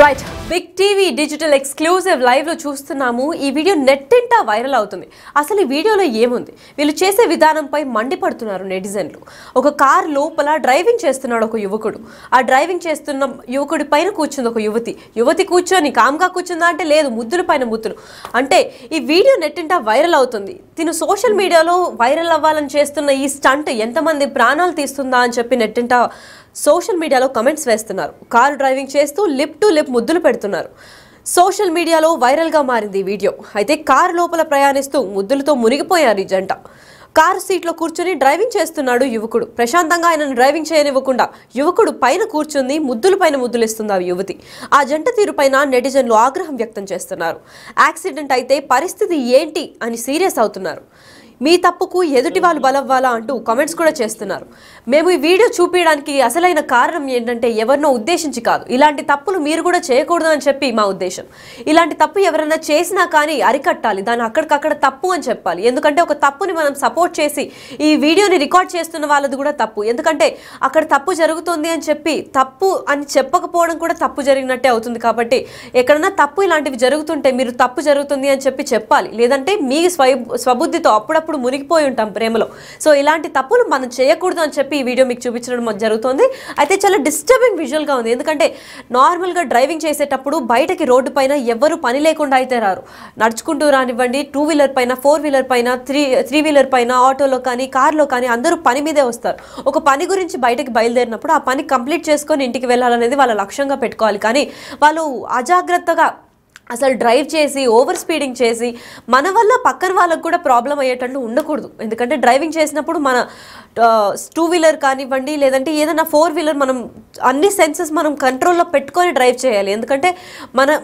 Right big TV digital exclusive live లో చూస్తున్నాము. ఈ వీడియో నెట్టింటా వైరల్ అవుతుంది. అసలు ఈ వీడియోలో ఏముంది? వీళ్ళు చేసే విధానంపై మండిపడుతున్నారు నెటిజన్లు. ఒక కార్ లోపల డ్రైవింగ్ చేస్తున్నాడు ఒక యువకుడు. ఆ డ్రైవింగ్ చేస్తున్న యువకుడి పైన కూర్చుంది ఒక యువతి కూర్చొని కామ్గా కూర్చుందా అంటే లేదు, ముద్దుల పైన ముద్దులు. అంటే ఈ వీడియో నెట్టింటా వైరల్ అవుతుంది. తిను సోషల్ మీడియాలో వైరల్ అవ్వాలని చేస్తున్న ఈ స్టంట్ ఎంతమంది ప్రాణాలు తీస్తుందా అని చెప్పి నెట్టింటా సోషల్ మీడియాలో కమెంట్స్ వేస్తున్నారు. కారు డ్రైవింగ్ చేస్తూ లిప్ టు లిప్ ముద్దులు పెడుతున్నారు. సోషల్ మీడియాలో వైరల్గా మారింది ఈ వీడియో. అయితే కారు లోపల ప్రయాణిస్తూ ముద్దులతో మునిగిపోయారు ఈ జంట. కారు సీట్లో కూర్చొని డ్రైవింగ్ చేస్తున్నాడు యువకుడు. ప్రశాంతంగా ఆయనను డ్రైవింగ్ చేయనివ్వకుండా యువకుడు పైన కూర్చుంది ముద్దుల పైన ముద్దులు ఇస్తుంది ఆ యువతి. ఆ జంట తీరు పైన నెటిజన్లు ఆగ్రహం వ్యక్తం చేస్తున్నారు. యాక్సిడెంట్ అయితే పరిస్థితి ఏంటి అని సీరియస్ అవుతున్నారు. మీ తప్పుకు ఎదుటి వాళ్ళు బలవ్వాలా అంటూ కామెంట్స్ కూడా చేస్తున్నారు. మేము ఈ వీడియో చూపించడానికి అసలైన కారణం ఏంటంటే ఎవరినో ఉద్దేశించి కాదు, ఇలాంటి తప్పులు మీరు కూడా చేయకూడదు అని చెప్పి మా ఉద్దేశం. ఇలాంటి తప్పు ఎవరైనా చేసినా కానీ అరికట్టాలి, దాన్ని అక్కడికక్కడ తప్పు అని చెప్పాలి. ఎందుకంటే ఒక తప్పుని మనం సపోర్ట్ చేసి ఈ వీడియోని రికార్డ్ చేస్తున్న వాళ్ళది కూడా తప్పు. ఎందుకంటే అక్కడ తప్పు జరుగుతుంది అని చెప్పి తప్పు అని చెప్పకపోవడం కూడా తప్పు జరిగినట్టే అవుతుంది. కాబట్టి ఎక్కడన్నా తప్పు ఇలాంటివి జరుగుతుంటే మీరు తప్పు జరుగుతుంది అని చెప్పి చెప్పాలి. లేదంటే మీ స్వబుద్ధితో అప్పుడప్పుడు మునిగిపోయి ఉంటాం ప్రేమలో. సో ఇలాంటి తప్పులు మనం చేయకూడదు అని చెప్పి ఈ వీడియో మీకు చూపించడం జరుగుతుంది. అయితే చాలా డిస్టర్బింగ్ విజువల్గా ఉంది. ఎందుకంటే నార్మల్గా డ్రైవింగ్ చేసేటప్పుడు బయటకి రోడ్డు పైన ఎవరు పని లేకుండా అయితే రారు. నడుచుకుంటూ రానివ్వండి, 2 వీలర్ పైన, 4 వీలర్ పైన, 3 వీలర్ పైన, ఆటోలో కానీ కార్లో కానీ అందరూ పని మీదే వస్తారు. ఒక పని గురించి బయటకి బయలుదేరినప్పుడు ఆ పని కంప్లీట్ చేసుకొని ఇంటికి వెళ్ళాలనేది వాళ్ళ లక్ష్యంగా పెట్టుకోవాలి. కానీ వాళ్ళు అజాగ్రత్తగా అసలు డ్రైవ్ చేసి ఓవర్ స్పీడింగ్ చేసి మన వల్ల పక్కన వాళ్ళకు కూడా ప్రాబ్లం అయ్యేటట్లు ఉండకూడదు. ఎందుకంటే డ్రైవింగ్ చేసినప్పుడు మన 2 వీలర్ కానివ్వండి, లేదంటే ఏదైనా 4 వీలర్ మనం అన్ని సెన్సెస్ మనం కంట్రోల్లో పెట్టుకొని డ్రైవ్ చేయాలి. ఎందుకంటే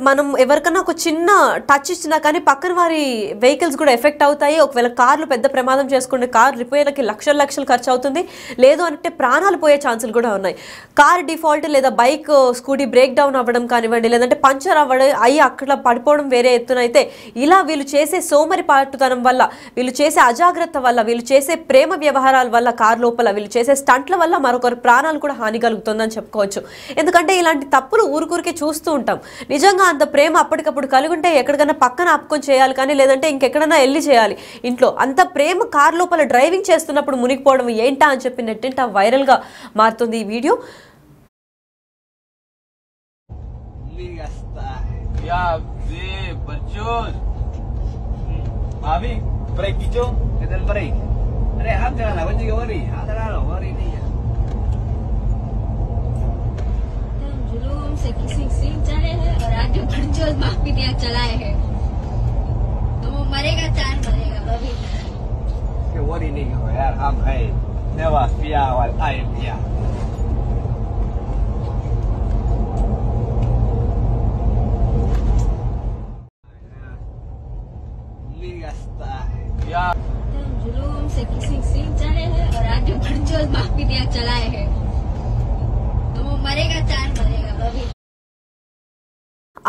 మనం ఎవరికైనా ఒక చిన్న టచ్ ఇచ్చినా కానీ పక్కన వారి వెహికల్స్ కూడా ఎఫెక్ట్ అవుతాయి. ఒకవేళ కార్లు పెద్ద ప్రమాదం చేసుకుంటే కార్ రిపేర్లకి లక్షలు ఖర్చు అవుతుంది. లేదు అంటే ప్రాణాలు పోయే ఛాన్సులు కూడా ఉన్నాయి. కార్ డిఫాల్ట్ లేదా బైక్ స్కూటీ బ్రేక్ డౌన్ అవ్వడం కానివ్వండి, లేదంటే పంచర్ అవ్వడం అయ్యి అక్కడ పడిపోవడం వేరే ఎత్తునైతే ఇలా వీళ్ళు చేసే సోమరి పాటుతనం వల్ల, వీళ్ళు చేసే అజాగ్రత్త వల్ల, వీళ్ళు చేసే ప్రేమ వ్యవహారాల వల్ల, కారు లోపల వీళ్ళు చేసే స్టంట్ల వల్ల మరొకరి ప్రాణాలు కూడా హాని కలుగుతుందని చెప్పుకోవచ్చు. ఎందుకంటే ఇలాంటి తప్పులు ఊరికే చూస్తూ ఉంటాం. నిజంగా అంత ప్రేమ అప్పటికప్పుడు కలిగి ఉంటే ఎక్కడికైనా పక్కన ఆపుకొని చేయాలి, కానీ లేదంటే ఇంకెక్కడైనా వెళ్ళి చేయాలి. ఇంట్లో అంత ప్రేమ కారు లోపల డ్రైవింగ్ చేస్తున్నప్పుడు మునిగిపోవడం ఏంటా అని చెప్పి నెట్టింట వైరల్గా మారుతుంది ఈ video. Ya, berjus. Abi, break hijau, kita break. Ada ham jangan lah, kunci kawari. Ada lah, kawari ni ya. जुलूम से किसी चले हैं और आज जो बरजोस माफी दिया चलाए हैं, तो वो मरेगा चार मरेगा बबी. Kawari ni kau yaar, ham hai. Newa pia wal air pia. Ya. जुलूम से किसी चले हैं और आज जो बरजोस माफी दिया चलाए हैं, तो वो मरेगा चार मरेगा बबी.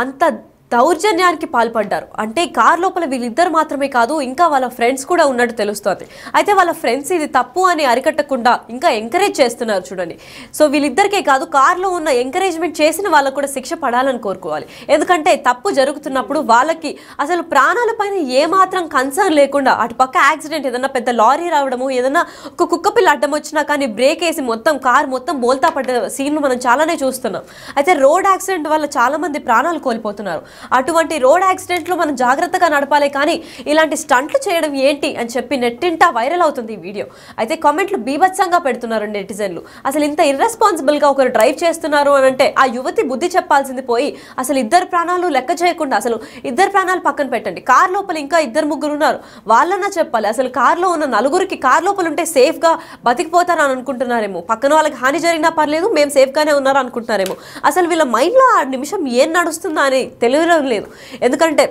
అంత దౌర్జన్యానికి పాల్పడ్డారు. అంటే కార్ లోపల వీళ్ళిద్దరు మాత్రమే కాదు, ఇంకా వాళ్ళ ఫ్రెండ్స్ కూడా ఉన్నట్టు తెలుస్తోంది. అయితే వాళ్ళ ఫ్రెండ్స్ ఇది తప్పు అని అరికట్టకుండా ఇంకా ఎంకరేజ్ చేస్తున్నారు చూడండి. సో వీళ్ళిద్దరికే కాదు, కార్లో ఉన్న ఎంకరేజ్మెంట్ చేసిన వాళ్ళకు కూడా శిక్ష పడాలని కోరుకోవాలి. ఎందుకంటే తప్పు జరుగుతున్నప్పుడు వాళ్ళకి అసలు ప్రాణాల పైన ఏమాత్రం కన్సర్న్ లేకుండా అటు పక్క యాక్సిడెంట్, ఏదన్నా పెద్ద లారీ రావడము, ఏదన్నా ఒక కుక్క పిల్ల అడ్డం వచ్చినా కానీ బ్రేక్ వేసి కార్ మొత్తం బోల్తా పడ్డ సీన్లు మనం చాలానే చూస్తున్నాం. అయితే రోడ్ యాక్సిడెంట్ వల్ల చాలా మంది ప్రాణాలు కోల్పోతున్నారు. అటువంటి రోడ్ యాక్సిడెంట్లో మనం జాగ్రత్తగా నడపాలి, కానీ ఇలాంటి స్టంట్లు చేయడం ఏంటి అని చెప్పి నెట్టింటా వైరల్ అవుతుంది ఈ వీడియో. అయితే కామెంట్లు బీభత్సంగా పెడుతున్నారు నెటిజన్లు. అసలు ఇంత ఇర్రెస్పాన్సిబుల్గా ఒకరు డ్రైవ్ చేస్తున్నారు అని అంటే ఆ యువతి బుద్ధి చెప్పాల్సింది పోయి అసలు ఇద్దరు ప్రాణాలు లెక్క చేయకుండా, అసలు ఇద్దరు ప్రాణాలు పక్కన పెట్టండి, కార్ లోపల ఇంకా 2-3 ఉన్నారు, వాళ్ళన్నా చెప్పాలి. అసలు కార్లో ఉన్న 4 కార్ లోపల ఉంటే సేఫ్గా బతికిపోతారని అనుకుంటున్నారేమో, పక్కన వాళ్ళకి హాని జరిగినా పర్లేదు మేము సేఫ్గానే ఉన్నారు అనుకుంటున్నారేమో. అసలు వీళ్ళ మైండ్లో ఆ నిమిషం ఏం నడుస్తుందా అని తెలియడం లేదు. ఎందుకంటే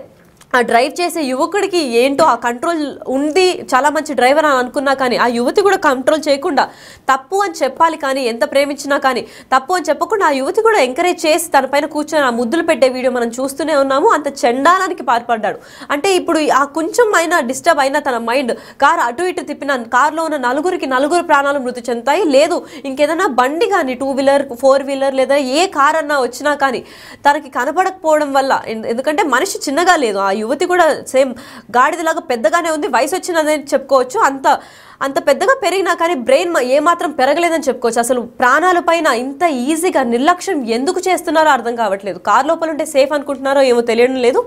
ఆ డ్రైవ్ చేసే యువకుడికి ఏంటో ఆ కంట్రోల్ ఉంది, చాలా మంచి డ్రైవర్ అని అనుకున్నా కానీ ఆ యువతి కూడా కంట్రోల్ చేయకుండా తప్పు అని చెప్పాలి, కానీ ఎంత ప్రేమించినా కానీ తప్పు అని చెప్పకుండా ఆ యువతి కూడా ఎంకరేజ్ చేసి తన పైన కూర్చొని ఆ ముద్దులు పెట్టే వీడియో మనం చూస్తూనే ఉన్నాము. అంత చండాలానికి పాల్పడ్డాడు. అంటే ఇప్పుడు ఆ కొంచెం అయినా డిస్టర్బ్ అయినా తన మైండ్ కార్ అటు ఇటు తిప్పిన కార్లో ఉన్న నలుగురు ప్రాణాలు మృతి చెందుతాయి. లేదు ఇంకేదైనా బండి కానీ 2 వీలర్ 4 వీలర్ లేదా ఏ కార్ అన్నా వచ్చినా కానీ తనకి కనపడకపోవడం వల్ల, ఎందుకంటే మనిషి చిన్నగా లేదు, ఆ యువతి కూడా సేమ్ గాడిదలాగా పెద్దగానే ఉంది, వయసు వచ్చినదని చెప్పుకోవచ్చు. అంత పెద్దగా పెరిగినా కానీ బ్రెయిన్ ఏమాత్రం పెరగలేదని చెప్పుకోవచ్చు. అసలు ప్రాణాల పైన ఇంత ఈజీగా నిర్లక్ష్యం ఎందుకు చేస్తున్నారో అర్థం కావట్లేదు. కార్ లోపల ఉంటే సేఫ్ అనుకుంటున్నారో ఏమో తెలియడం లేదు.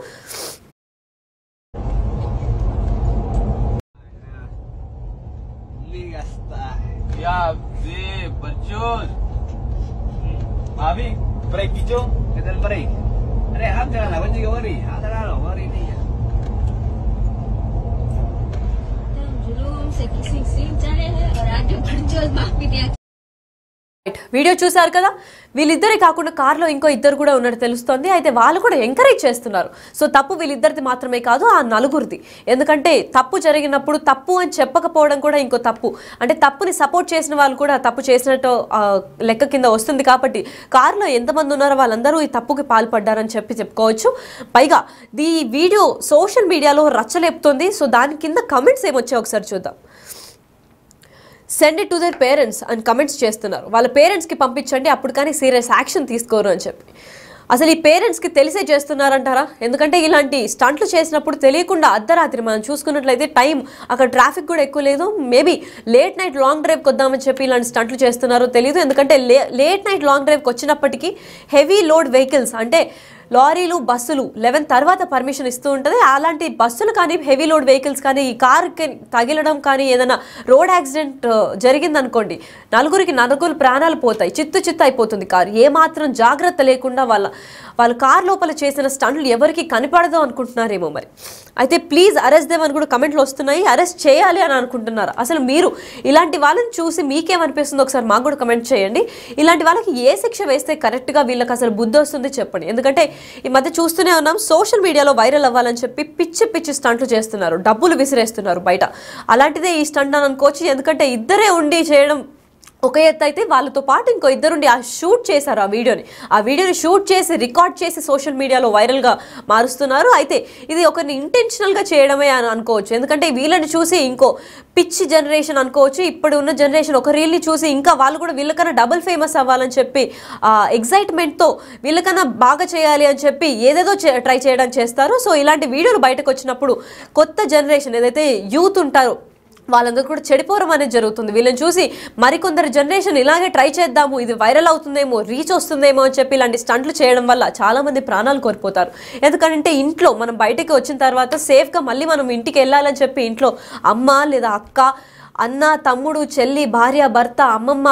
से किसी सीन चले हैं और आगे बढ़ जो बाकी दिया వీడియో చూసారు కదా, వీళ్ళిద్దరే కాకుండా కార్లో ఇంకో ఇద్దరు కూడా ఉన్నట్టు తెలుస్తోంది. అయితే వాళ్ళు కూడా ఎంకరేజ్ చేస్తున్నారు. సో తప్పు వీళ్ళిద్దరిది మాత్రమే కాదు, ఆ నలుగురిది. ఎందుకంటే తప్పు జరిగినప్పుడు తప్పు అని చెప్పకపోవడం కూడా ఇంకో తప్పు. అంటే తప్పుని సపోర్ట్ చేసిన వాళ్ళు కూడా తప్పు చేసినట్టు లెక్క కింద వస్తుంది. కాబట్టి కార్లో ఎంతమంది ఉన్నారో వాళ్ళందరూ ఈ తప్పుకి పాల్పడ్డారని చెప్పుకోవచ్చు. పైగా ఈ వీడియో సోషల్ మీడియాలో రచ్చలేపుతోంది. సో దాని కింద కమెంట్స్ ఏమొచ్చాయో ఒకసారి చూద్దాం. Send it to their parents అని కమెంట్స్ చేస్తున్నారు. వాళ్ళ పేరెంట్స్కి పంపించండి, అప్పుడు కానీ సీరియస్ యాక్షన్ తీసుకోరు అని చెప్పి. అసలు ఈ పేరెంట్స్కి తెలిసే చేస్తున్నారంటారా? ఎందుకంటే ఇలాంటి స్టంట్లు చేసినప్పుడు తెలియకుండా అర్ధరాత్రి మనం చూసుకున్నట్లయితే టైం అక్కడ ట్రాఫిక్ కూడా ఎక్కువ లేదు, మేబీ లేట్ నైట్ లాంగ్ డ్రైవ్కి వద్దామని చెప్పి ఇలాంటి స్టంట్లు చేస్తున్నారో తెలియదు. ఎందుకంటే లేట్ నైట్ లాంగ్ డ్రైవ్కి వచ్చినప్పటికీ హెవీ లోడ్ వెహికల్స్ అంటే లారీలు బస్సులు 11 తర్వాత పర్మిషన్ ఇస్తూ ఉంటుంది. అలాంటి బస్సులు కానీ హెవీ లోడ్ వెహికల్స్ కానీ ఈ కార్కి తగిలడం కానీ ఏదైనా రోడ్ యాక్సిడెంట్ జరిగిందనుకోండి, నలుగురు ప్రాణాలు పోతాయి, చిత్తు అయిపోతుంది కారు. ఏమాత్రం జాగ్రత్త లేకుండా వాళ్ళు కార్ లోపల చేసిన స్టంట్లు ఎవరికి కనిపడదు అనుకుంటున్నారేమో మరి. అయితే ప్లీజ్ అరెస్ట్ దేమ్ అని కూడా కమెంట్లు వస్తున్నాయి. అరెస్ట్ చేయాలి అని అనుకుంటున్నారు. అసలు మీరు ఇలాంటి వాళ్ళని చూసి మీకేమనిపిస్తుందో ఒకసారి మాకు కూడా కమెంట్ చేయండి. ఇలాంటి వాళ్ళకి ఏ శిక్ష వేస్తే కరెక్ట్గా వీళ్ళకి అసలు బుద్ధి వస్తుంది చెప్పండి. ఎందుకంటే ఈ మధ్య చూస్తూనే ఉన్నాం, సోషల్ మీడియాలో వైరల్ అవ్వాలని చెప్పి పిచ్చి స్టంట్లు చేస్తున్నారు, డబ్బులు విసిరేస్తున్నారు బయట. అలాంటిదే ఈ స్టంట్ అని అనుకోవచ్చు. ఎందుకంటే ఇద్దరే ఉండి చేయడం ఒక ఎత్తు అయితే, వాళ్ళతో పాటు ఇంకో ఇద్దరుండి షూట్ చేశారు ఆ వీడియోని షూట్ చేసి రికార్డ్ చేసి సోషల్ మీడియాలో వైరల్గా మారుస్తున్నారు. అయితే ఇది ఒకరిని ఇంటెన్షనల్గా చేయడమే అని అనుకోవచ్చు. ఎందుకంటే వీళ్ళని చూసి ఇంకో పిచ్చి జనరేషన్ అనుకోవచ్చు, ఇప్పుడు ఉన్న జనరేషన్ ఒక రీల్ని చూసి ఇంకా వాళ్ళు కూడా వీళ్ళకన్నా డబుల్ ఫేమస్ అవ్వాలని చెప్పి ఎగ్జైట్మెంట్తో వీళ్ళకన్నా బాగా చేయాలి అని చెప్పి ఏదేదో ట్రై చేయడం చేస్తారు. సో ఇలాంటి వీడియోలు బయటకు వచ్చినప్పుడు కొత్త జనరేషన్ ఏదైతే యూత్ ఉంటారో వాళ్ళందరూ కూడా చెడిపోవడం అనేది జరుగుతుంది. వీళ్ళని చూసి మరికొందరు జనరేషన్ ఇలాగే ట్రై చేద్దాము, ఇది వైరల్ అవుతుందేమో, రీచ్ వస్తుందేమో అని చెప్పి ఇలాంటి స్టంట్లు చేయడం వల్ల చాలామంది ప్రాణాలు కోల్పోతారు. ఎందుకంటే ఇంట్లో మనం బయటకు వచ్చిన తర్వాత సేఫ్గా మళ్ళీ మనం ఇంటికి వెళ్ళాలని చెప్పి ఇంట్లో అమ్మ లేదా అక్క, అన్న, తమ్ముడు, చెల్లి, భార్య, భర్త, అమ్మమ్మ,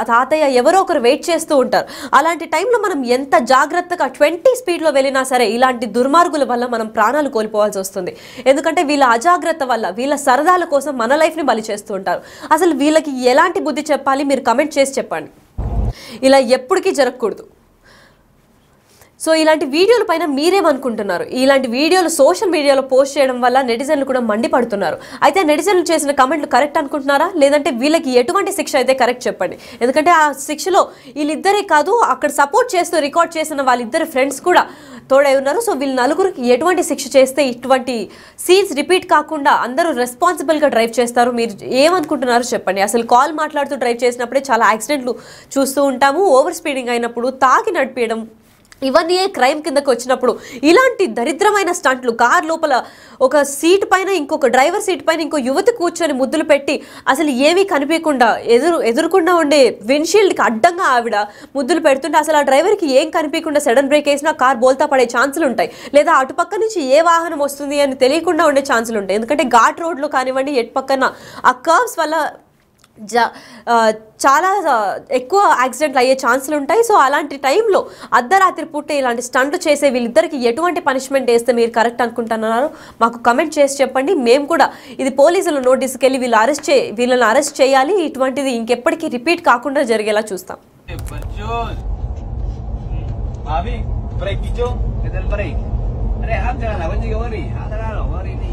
తాతయ్య ఎవరో ఒకరు వెయిట్ చేస్తూ ఉంటారు. అలాంటి టైంలో మనం ఎంత జాగ్రత్తగా 20 స్పీడ్లో వెళ్ళినా సరే ఇలాంటి దుర్మార్గుల వల్ల మనం ప్రాణాలు కోల్పోవాల్సి వస్తుంది. ఎందుకంటే వీళ్ళ అజాగ్రత్త వల్ల వీళ్ళ సరదాల కోసం మన లైఫ్ని బలి చేస్తూ ఉంటారు. అసలు వీళ్ళకి ఎలాంటి బుద్ధి చెప్పాలి మీరు కమెంట్ చేసి చెప్పండి. ఇలా ఎప్పటికీ జరగకూడదు. సో ఇలాంటి వీడియోల పైన మీరేమనుకుంటున్నారు? ఇలాంటి వీడియోలు సోషల్ మీడియాలో పోస్ట్ చేయడం వల్ల నెటిజన్లు కూడా మండిపడుతున్నారు. అయితే నెటిజన్లు చేసిన కమెంట్లు కరెక్ట్ అనుకుంటున్నారా, లేదంటే వీళ్ళకి ఎటువంటి శిక్ష అయితే కరెక్ట్ చెప్పండి. ఎందుకంటే ఆ శిక్షలో వీళ్ళిద్దరే కాదు, అక్కడ సపోర్ట్ చేస్తూ రికార్డ్ చేసిన వాళ్ళిద్దరు ఫ్రెండ్స్ కూడా తోడై ఉన్నారు. సో వీళ్ళు నలుగురికి ఎటువంటి శిక్ష చేస్తే ఇటువంటి సీన్స్ రిపీట్ కాకుండా అందరూ రెస్పాన్సిబుల్గా డ్రైవ్ చేస్తారు? మీరు ఏమనుకుంటున్నారో చెప్పండి. అసలు కాల్ మాట్లాడుతూ డ్రైవ్ చేసినప్పుడే చాలా యాక్సిడెంట్లు చూస్తూ ఉంటాము. ఓవర్ స్పీడింగ్ అయినప్పుడు, తాగి నడిపేయడం, ఇవన్నీ క్రైమ్ కిందకు వచ్చినప్పుడు ఇలాంటి దరిద్రమైన స్టంట్లు, కార్ లోపల ఒక సీట్ పైన ఇంకొక డ్రైవర్ సీట్ పైన ఇంకో యువతి కూర్చొని ముద్దులు పెట్టి అసలు ఏమీ కనిపించకుండా ఎదురుకుండా ఉండే విండ్షీల్డ్కి అడ్డంగా ఆవిడ ముద్దులు పెడుతుంటే అసలు ఆ డ్రైవర్కి ఏం కనిపించకుండా సడన్ బ్రేక్ వేసినా కార్ బోల్తా పడే ఛాన్సులు ఉంటాయి. లేదా అటుపక్క నుంచి ఏ వాహనం వస్తుంది అని తెలియకుండా ఉండే ఛాన్సులు ఉంటాయి. ఎందుకంటే ఘాట్ రోడ్లో కానివ్వండి, ఎటు పక్కన ఆ కర్వ్స్ వల్ల చాలా ఎక్కువ యాక్సిడెంట్లు అయ్యే ఛాన్సులు ఉంటాయి. సో అలాంటి టైంలో అర్ధరాత్రి పూట ఇలాంటి స్టంట్లు చేసే వీళ్ళిద్దరికి ఎటువంటి పనిష్మెంట్ వేస్తే మీరు కరెక్ట్ అనుకుంటున్నారో మాకు కమెంట్ చేసి చెప్పండి. మేము కూడా ఇది పోలీసుల నోటీస్కి వెళ్ళి వీళ్ళని అరెస్ట్ చేయాలి. ఇటువంటిది ఇంకెప్పటికీ రిపీట్ కాకుండా జరిగేలా చూస్తాం. अरे हाथ चलाना बंजी, वरी हाथ चलाना, वरी नहीं।